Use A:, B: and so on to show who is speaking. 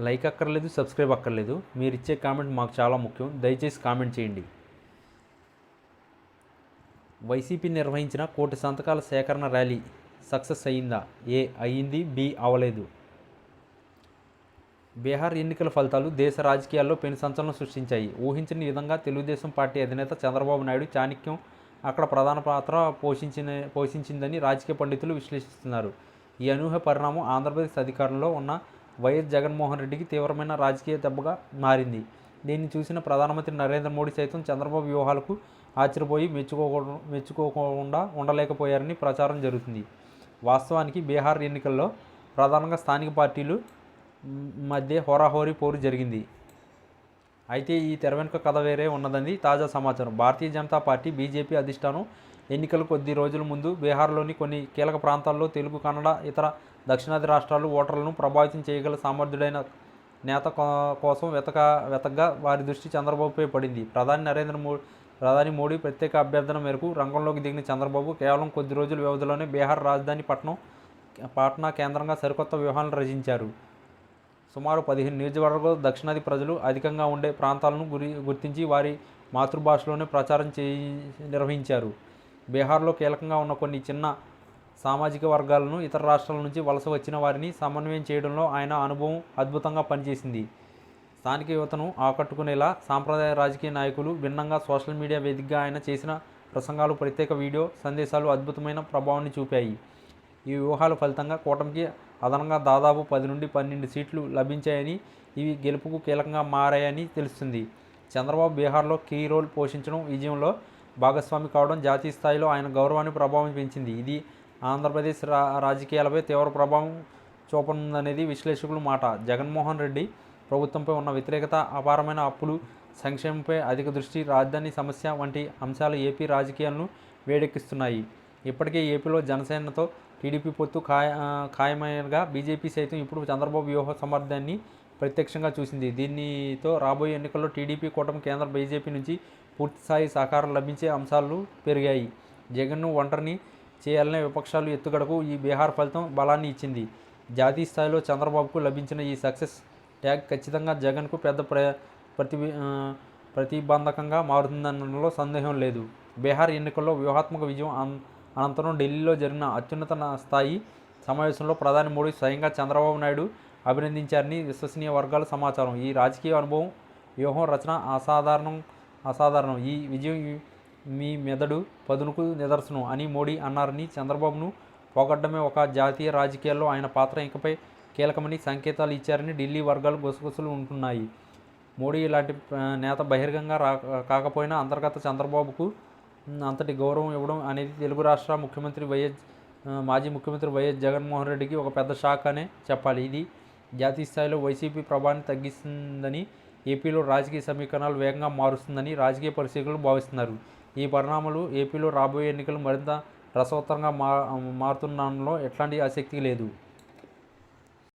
A: Like అక్కర్లేదు, subscribe అక్కర్లేదు. మీరు ఇచ్చే కామెంట్ మాకు చాలా ముఖ్యం. దయచేసి కామెంట్ చేయండి. వైసీపీ నిర్వహించిన 1,000 సంతకాల సేకరణ ర్యాలీ సక్సెస్ అయ్యిందా? ఏ అయ్యింది, బి అవలేదు. బీహార్ ఎన్నికల ఫలితాలు దేశ రాజకీయాల్లో పెను సంచలనం సృష్టించాయి. ఊహించని విధంగా తెలుగుదేశం పార్టీ అధినేత చంద్రబాబు నాయుడు చాణక్యం అక్కడ ప్రధాన పాత్ర పోషించిందని రాజకీయ పండితులు విశ్లేషిస్తున్నారు. ఈ అనూహ్య పరిణామం ఆంధ్రప్రదేశ్ అధికారంలో ఉన్న వైఎస్ జగన్మోహన్ రెడ్డికి తీవ్రమైన రాజకీయ దెబ్బగా మారింది. దీన్ని చూసిన ప్రధానమంత్రి నరేంద్ర మోడీ సైతం చంద్రబాబు వ్యూహాలకు ఆశ్చర్యపోయి మెచ్చుకోకుండా ఉండలేకపోయారని ప్రచారం జరుగుతుంది. వాస్తవానికి బీహార్ ఎన్నికల్లో ప్రధానంగా స్థానిక పార్టీలు మధ్య హోరాహోరీ పోరు జరిగింది. అయితే ఈ తెర వెనుక కథ వేరే ఉన్నదని తాజా సమాచారం. భారతీయ జనతా పార్టీ బీజేపీ అధిష్టానం ఎన్నికలు కొద్ది రోజుల ముందు బీహార్లోని కొన్ని కీలక ప్రాంతాల్లో తెలుగు, కన్నడ, ఇతర దక్షిణాది రాష్ట్రాలు ఓటర్లను ప్రభావితం చేయగల సమర్థుడైన నేత కోసం వెతకగా వారి దృష్టి చంద్రబాబుపై పడింది. ప్రధాని మోడీ ప్రత్యేక అభ్యర్థన మేరకు రంగంలోకి దిగిన చంద్రబాబు కేవలం కొద్ది రోజుల వ్యవధిలోనే బీహార్ రాజధాని పాట్నా కేంద్రంగా సరికొత్త వ్యూహాలను రచించారు. సుమారు 15 నియోజకవర్గాల్లో దక్షిణాది ప్రజలు అధికంగా ఉండే ప్రాంతాలను గుర్తించి వారి మాతృభాషలోనే ప్రచారం నిర్వహించారు. బీహార్లో కీలకంగా ఉన్న కొన్ని చిన్న సామాజిక వర్గాలను ఇతర రాష్ట్రాల నుంచి వలస వచ్చిన వారిని సమన్వయం చేయడంలో ఆయన అనుభవం అద్భుతంగా పనిచేసింది. స్థానిక యువతను ఆకట్టుకునేలా సాంప్రదాయ రాజకీయ నాయకులు భిన్నంగా సోషల్ మీడియా వేదికగా ఆయన చేసిన ప్రసంగాలు, ప్రత్యేక వీడియో సందేశాలు అద్భుతమైన ప్రభావాన్ని చూపాయి. ఈ వ్యూహాల ఫలితంగా కూటమికి అదనంగా దాదాపు 10 నుండి 12 సీట్లు లభించాయని, ఇవి గెలుపుకు కీలకంగా మారాయని తెలుస్తుంది. చంద్రబాబు బీహార్లో కీ రోల్ పోషించడం, విజయంలో భాగస్వామి కావడం జాతీయ స్థాయిలో ఆయన గౌరవాన్ని ప్రభావం పెంచింది. ఇది ఆంధ్రప్రదేశ్ రాజకీయాలపై తీవ్ర ప్రభావం చూపనుందనేది విశ్లేషకుల మాట. జగన్మోహన్ రెడ్డి ప్రభుత్వంపై ఉన్న వ్యతిరేకత, అపారమైన అప్పులు, సంక్షేమంపై అధిక దృష్టి, రాజధాని సమస్య వంటి అంశాలు ఏపీ రాజకీయాలను వేడెక్కిస్తున్నాయి. ఇప్పటికే ఏపీలో జనసేనతో టీడీపీ పొత్తు ఖాయమైనగా బీజేపీ సైతం ఇప్పుడు చంద్రబాబు వ్యూహ సామర్థ్యాన్ని ప్రత్యక్షంగా చూసింది. దీనితో రాబోయే ఎన్నికల్లో టీడీపీ కూటమి కేంద్ర బీజేపీ నుంచి పూర్తిస్థాయి సహకారం లభించే అంశాలు పెరిగాయి. జగన్ను ఒంటరిని చేయాలనే విపక్షాలు ఎత్తుగడకు ఈ బీహార్ ఫలితం బలాన్ని ఇచ్చింది. జాతీయ స్థాయిలో చంద్రబాబుకు లభించిన ఈ సక్సెస్ ట్యాగ్ ఖచ్చితంగా జగన్కు పెద్ద ప్రతిబంధకంగా మారుతుందనడంలో సందేహం లేదు. బీహార్ ఎన్నికల్లో వ్యూహాత్మక విజయం అనంతరం ఢిల్లీలో జరిగిన అత్యున్నత స్థాయి సమావేశంలో ప్రధాని మోడీ స్వయంగా చంద్రబాబు నాయుడు అభినందించారని విశ్వసనీయ వర్గాల సమాచారం. ఈ రాజకీయ అనుభవం, వ్యూహం రచన అసాధారణం. ఈ విజయం మీ మెదడు పదునుకు నిదర్శనం అని మోడీ అన్నారని, చంద్రబాబును పోగొట్టడమే ఒక జాతీయ రాజకీయాల్లో ఆయన పాత్ర ఇకపై కీలకమని సంకేతాలు ఇచ్చారని ఢిల్లీ వర్గాలు గుసగుసలు ఉంటున్నాయి. మోడీ ఇలాంటి నేత బహిరంగంగా కాకపోయినా అంతర్గత చంద్రబాబుకు అంతటి గౌరవం ఇవ్వడం అనేది తెలుగు రాష్ట్ర మాజీ ముఖ్యమంత్రి వైఎస్ జగన్మోహన్ రెడ్డికి ఒక పెద్ద షాక్ అనే చెప్పాలి. ఇది జాతీయ స్థాయిలో వైసీపీ ప్రభావాన్ని తగ్గిస్తుందని, ఏపీలో రాజకీయ సమీకరణాలు వేగంగా మారుస్తుందని రాజకీయ పరిశీలకులు భావిస్తున్నారు. ఈ పరిణామాలు ఏపీలో రాబోయే ఎన్నికలు మరింత రసవత్తరంగా మారుతుండడంలో ఎట్లాంటి ఆసక్తి లేదు.